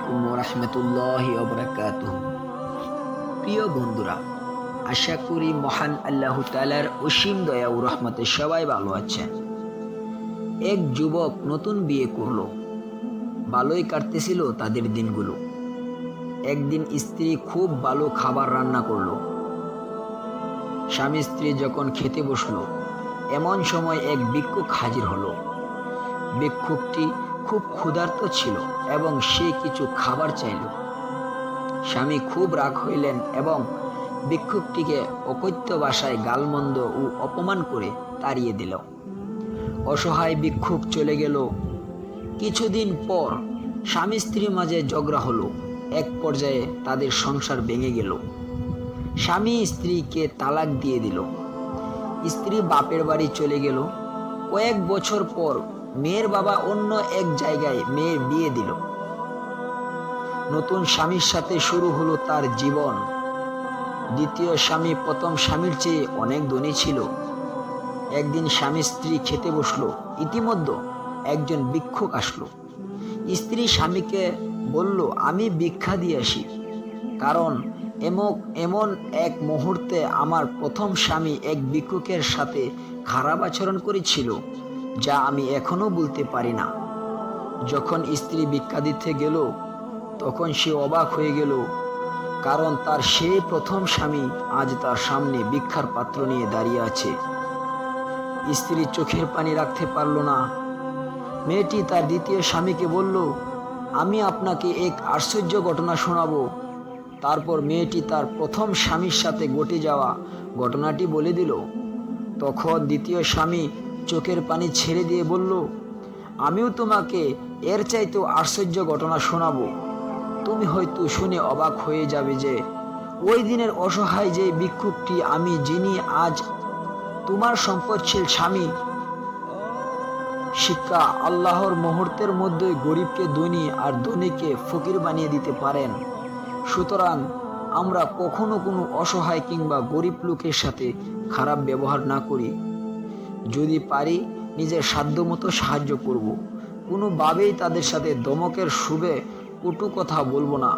আলাইকুম ওয়া রাহমাতুল্লাহি ওয়া বারাকাতুহু। প্রিয় বন্ধুরা, আশা করি মহান আল্লাহ তাআলার অসীম দয়া ও রহমতে সবাই ভালো আছেন। এক যুবক নতুন বিয়ে করলো। ভালোই কাটতেছিল তাদের দিনগুলো। একদিন স্ত্রী খুব ভালো খাবার রান্না করলো। স্বামী স্ত্রী যখন খেতে বসলো, এমন সময় এক ভিক্ষুক হাজির হলো। ভিক্ষুকটি খুব ক্ষুধার্ত ছিল এবং সে কিছু খাবার চাইল। স্বামী খুব রাগ হইলেন এবং ভিক্ষুকটিকে অকথ্য ভাষায় গালমন্দ ও অপমান করে তাড়িয়ে দিল। অসহায় ভিক্ষুক চলে গেল। কিছুদিন পর স্বামী স্ত্রীর মাঝে ঝগড়া হলো। এক পর্যায়ে তাদের সংসার ভেঙে গেল। স্বামী স্ত্রীকে তালাক দিয়ে দিল। স্ত্রী বাপের বাড়ি চলে গেল। কয়েক বছর পর মেয়ের বাবা অন্য এক জায়গায় মেয়ের বিয়ে দিল। নতুন স্বামীর সাথে শুরু হলো তার জীবন। দ্বিতীয় স্বামী প্রথম স্বামীর চেয়ে অনেক ধনী ছিল। একদিন স্বামী স্ত্রী খেতে বসলো। ইতিমধ্যে একজন ভিক্ষুক আসলো। স্ত্রী স্বামীকে বলল, আমি ভিক্ষা দিয়ে আসি, কারণ এমন এক মুহূর্তে আমার প্রথম স্বামী এক ভিক্ষুকের সাথে খারাপ আচরণ করেছিল, যা আমি এখনো বলতে পারি না। যখন স্ত্রী ভিক্ষা দিতে গেল, তখন সে অবাক হয়ে গেল, কারণ তার সেই প্রথম স্বামী আজ তার সামনে ভিক্ষার পাত্র নিয়ে দাঁড়িয়ে আছে। স্ত্রী চোখের পানি রাখতে পারল না। মেয়েটি তার দ্বিতীয় স্বামীকে বলল, আমি আপনাকে এক আশ্চর্য ঘটনা শোনাবো। তারপর মেয়েটি তার প্রথম স্বামীর সাথে ঘটে যাওয়া ঘটনাটি বলে দিল। তখন দ্বিতীয় স্বামী চোখের পানি ছেড়ে দিয়ে বলল, আমিও তোমাকে এর চাইতেও আশ্চর্য ঘটনা শোনাবো। তুমি হয়তো শুনে অবাক হয়ে যাবে যে ওই দিনের অসহায় যে ভিক্ষুকটি আমি, যিনি আজ তোমার সম্পদশীল স্বামী। শিক্ষা: আল্লাহর মুহূর্তের মধ্যে গরিবকে ধনী আর ধনীকে ফকির বানিয়ে দিতে পারেন। সুতরাং আমরা কখনো কোনো অসহায় কিংবা গরিব লোকের সাথে খারাপ ব্যবহার না করি। যদি পারি নিজের সাধ্যমতো সাহায্য করব। কোনোভাবেই তাদের সাথে ধমকের সুরে কটু কথা বলবো না।